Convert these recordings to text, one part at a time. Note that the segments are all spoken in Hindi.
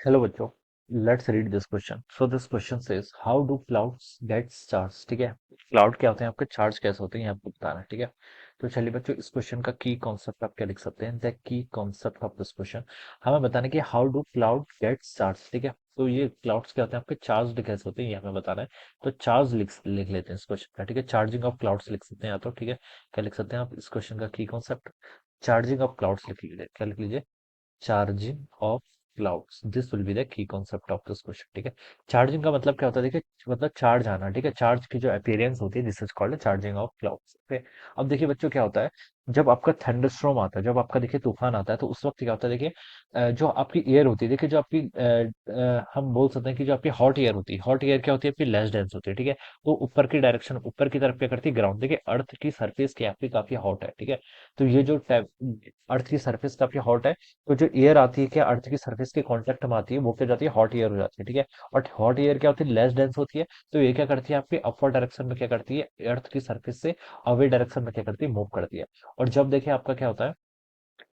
हेलो बच्चों, let's read this question. So this question says how do clouds gate charge. ठीक है, क्लाउड क्या होते हैं, आपके चार्ज कैसे होते हैं, ये आपको बताना है। ठीक है, तो चलिए बच्चों, इस क्वेश्चन का की कॉन्सेप्ट आप क्या लिख सकते हैं। The key concept of this question हमें बताना है कि how do cloud gate charge. ठीक है, तो ये क्लाउड्स क्या होते हैं, आपके चार्ज कैसे होते हैं, ये हमें बताना है। तो चार्ज लिख लेते हैं इस क्वेश्चन का। ठीक है, चार्जिंग ऑफ क्लाउड्स लिख सकते हैं या तो। ठीक है, क्या लिख सकते हैं आप इस क्वेश्चन का की कॉन्सेप्ट, चार्जिंग ऑफ क्लाउड्स लिख लीजिए। क्या लिख लीजिए, charging of clouds. This will be the key concept of this question. ठीक है, चार्जिंग का मतलब क्या होता है, देखिए मतलब चार्ज आना। ठीक है, चार्ज की जो अपीयरेंस होती है, this is called charging of clouds. Okay, अब देखिए बच्चों क्या होता है, जब आपका थंडरस्टॉर्म आता है, जब आपका देखिए तूफान आता है, तो उस वक्त क्या होता है, देखिए जो आपकी एयर होती है, देखिए जो आपकी हम बोल सकते हैं कि जो आपकी हॉट एयर होती है, हॉट एयर क्या होती है, आपकी लेस डेंस होती है। ठीक है, तो ऊपर की डायरेक्शन, ऊपर की तरफ क्या करती है, ग्राउंड। देखिए अर्थ की सरफेस क्या है, आपकी काफी हॉट है। ठीक है, तो ये जो अर्थ की सरफेस काफी हॉट है, तो जो एयर आती है क्या अर्थ की सरफेस के कांटेक्ट में आती है, वो क्या जाती है, हॉट एयर हो जाती है। ठीक है, और हॉट एयर क्या होती है, लेस डेंस होती है। तो ये क्या करती है, आपके अपवर्ड डायरेक्शन में क्या करती है, अर्थ की सरफेस से अवे डायरेक्शन में क्या करती है, मूव करती है। और जब देखिए आपका क्या होता है,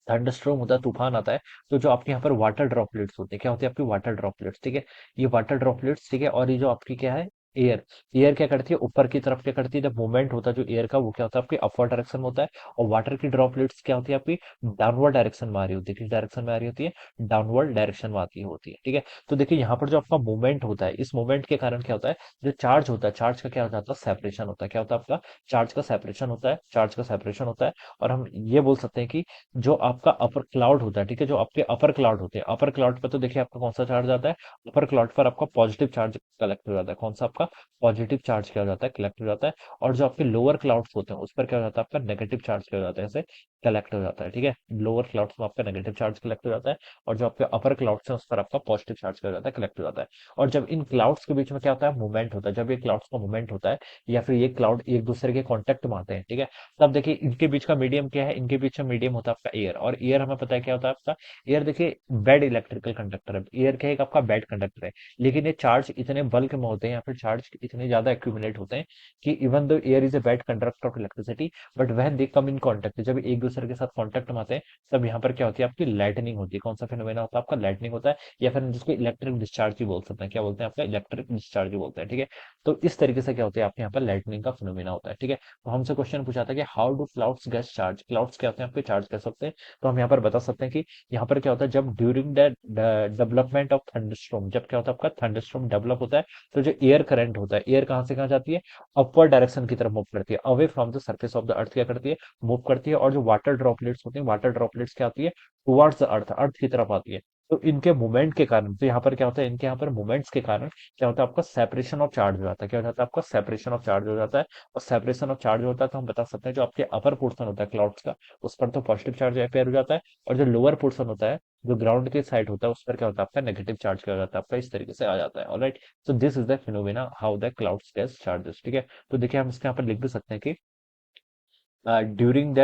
थंडरस्टॉर्म होता है, तूफान आता है, तो जो आपके यहाँ पर वाटर ड्रॉपलेट्स होते हैं, क्या होती है, आपकी वाटर ड्रॉपलेट्स। ठीक है, ये वाटर ड्रॉपलेट्स, ठीक है, और ये जो आपकी क्या है, एयर, एयर क्या करती है, ऊपर की तरफ क्या करती है, जब मूवमेंट होता है जो एयर का, वो क्या होता है, आपके अपवर्ड डायरेक्शन में होता है। और वाटर की ड्रॉपलेट्स क्या होती है, आपकी डाउनवर्ड डायरेक्शन में आ रही होती है। किस डायरेक्शन में आ रही होती है, डाउनवर्ड डायरेक्शन में आती होती है। ठीक है, तो देखिए यहाँ पर जो आपका मूवमेंट होता है, इस मूवमेंट के कारण क्या होता है, जो चार्ज होता है, चार्ज का क्या हो जाता है, सेपरेशन होता है। क्या होता है आपका, चार्ज का सेपरेशन होता है, चार्ज का सेपरेशन होता है। और हम ये बोल सकते हैं कि जो आपका अपर क्लाउड होता है, ठीक है, जो आपके अपर क्लाउड होते हैं, अपर क्लाउड पर तो देखिए आपका कौन सा चार्ज आता है, अपर क्लाउड पर आपका पॉजिटिव चार्ज कलेक्ट हो जाता है। कौन सा, आपका पॉजिटिव चार्ज क्या हो जाता है, कलेक्ट हो जाता है। और जो आपके लोअर क्लाउड्स होते हैं, उस पर क्या हो जाता है, आपका नेगेटिव चार्ज क्या हो जाता है, ऐसे कलेक्ट हो जाता है। ठीक है, लोअर क्लाउड्स में आपका नेगेटिव चार्ज कलेक्ट हो जाता है, और जो आपके अपर क्लाउड्स हैं, उस पर आपका पॉजिटिव चार्ज क्या हो जाता है, कलेक्ट हो जाता है। और जब इन क्लाउड्स के बीच में क्या होता है, मूवमेंट होता है, जब ये क्लाउड्स का मूवमेंट होता है, या फिर ये क्लाउड एक दूसरे के कॉन्टेक्ट में आते हैं, ठीक है, तब देखिए इनके बीच का मीडियम क्या है, इनके बीच में मीडियम होता है आपका एयर। और एयर हमें पता है क्या होता है आपका, एयर देखिए बैड इलेक्ट्रिकल कंडक्टर है। एयर क्या है, एक आपका बैड कंडक्टर है, लेकिन ये चार्ज इतने बल्क में होते हैं, या फिर चार्ज इतने ज्यादा एक्यूमुलेट होते हैं कि even though air is a bad conductor of electricity, but when they come in contact, जब एक दूसरे के साथ कांटेक्ट में आते हैं, तब यहाँ पर क्या होती है, आपकी लाइटनिंग होती है। कौन सा फिनोमेना होता है आपका, लाइटनिंग होता है, या फिर हम जिसको इलेक्ट्रिक डिस्चार्ज ही बोल सकते हैं। क्या बोलते हैं, आपका इलेक्ट्रिक डिस्चार्ज ही बोलते हैं। ठीक है, तो इस तरीके से क्या होता है, आपके यहाँ पर लाइटनिंग का फिनोमेना होता है। ठीक है, तो हमसे क्वेश्चन पूछा था कि how do clouds gate charge, clouds क्या होते हैं, आपके चार्ज कर सकते हैं। तो हम यहाँ पर बता सकते हैं कि यहाँ पर क्या होता है, जब during the development of thunderstorm, जब क्या होता है आपका थंडरस्टॉर्म डेवलप होता है, तो जो एयर करंट होता है, एयर कहाँ से कहाँ जाती है, अपवर्ड डायरेक्शन की तरफ मूव करती है, away from the surface of the earth क्या करती है, मूव करती है। और जो वाटर ड्रॉपलेट्स होती है, वाटर ड्रॉपलेट्स क्या आती है, टुवर्ड्स द अर्थ, अर्थ की तरफ आती है। तो इनके मूवमेंट के कारण, तो यहाँ पर क्या होता है, इनके यहाँ पर मूवमेंट्स के कारण क्या होता है, आपका सेपरेशन ऑफ चार्ज हो जाता है। क्या हो जाता है, आपका सेपरेशन ऑफ चार्ज हो जाता है। और सेपरेशन ऑफ चार्ज होता है, तो हम बता सकते हैं जो आपके अपर पोर्शन होता है क्लाउड्स का, उस पर तो पॉजिटिव चार्ज अपेयर हो जाता है। और जो लोअर पोर्शन होता है, जो ग्राउंड के साइड होता है, उस पर क्या होता है, आपका नेगेटिव चार्ज क्या हो जाता है, आपका इस तरीके से आ जाता है। Alright, so this is the phenomena how the clouds get charges. ठीक है, तो देखिए हम इसके यहाँ पर लिख भी सकते हैं कि ड्यूरिंग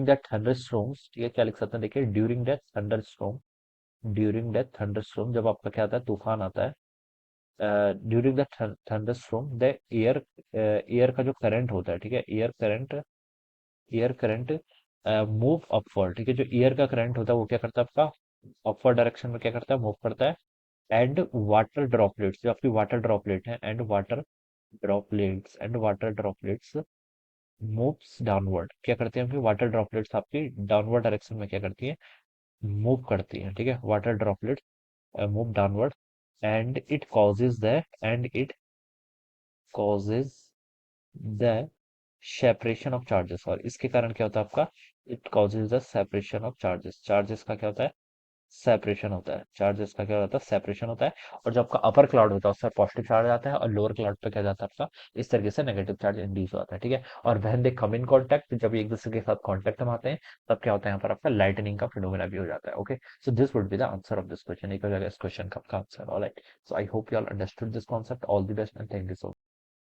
दैट थंडरस्टॉर्म्स, ठीक है, क्या लिख सकते हैं, देखिए during that thunderstorm, during that thunderstorm, जब आपका क्या आता है, तूफान आता है, during the thunderstorm the air, air का जो करंट होता है, ठीक है, एयर करंट मूव अपवर्ड। ठीक है, जो एयर का करंट होता है, वो क्या करता है, आपका अपवर्ड डायरेक्शन में क्या करता है, मूव करता है। एंड वाटर ड्रॉपलेट्स, जो आपकी वाटर ड्रॉपलेट है, and water droplets moves downward, क्या करते हैं, आपकी वाटर ड्रॉपलेट्स आपकी डाउनवर्ड डायरेक्शन में क्या करती है, मूव करती है। ठीक है, water droplets move downward, and it the separation of charges. और इसके कारण क्या होता है आपका, it causes the separation of charges, charges का क्या होता है, सेपरेशन होता है, चार्जेस का क्या होता है, सेपरेशन होता है। और जो आपका अपर क्लाउड होता है, उस पर पॉजिटिव चार्ज आता है, और लोअर क्लाउड पे क्या जाता है आपका, इस तरीके से नेगेटिव चार्ज इंड्यूस होता है। ठीक है, और when they come in contact, जब एक दूसरे के साथ कांटेक्ट में आते हैं, तब क्या होता है, यहाँ पर आपका लाइटनिंग का फिनोमेना भी हो जाता है। Okay, so this would be the answer of this question, एक हो जाएगा इस क्वेश्चन का आपका answer. Alright, so I hope you all understood this concept. All the best and thank you so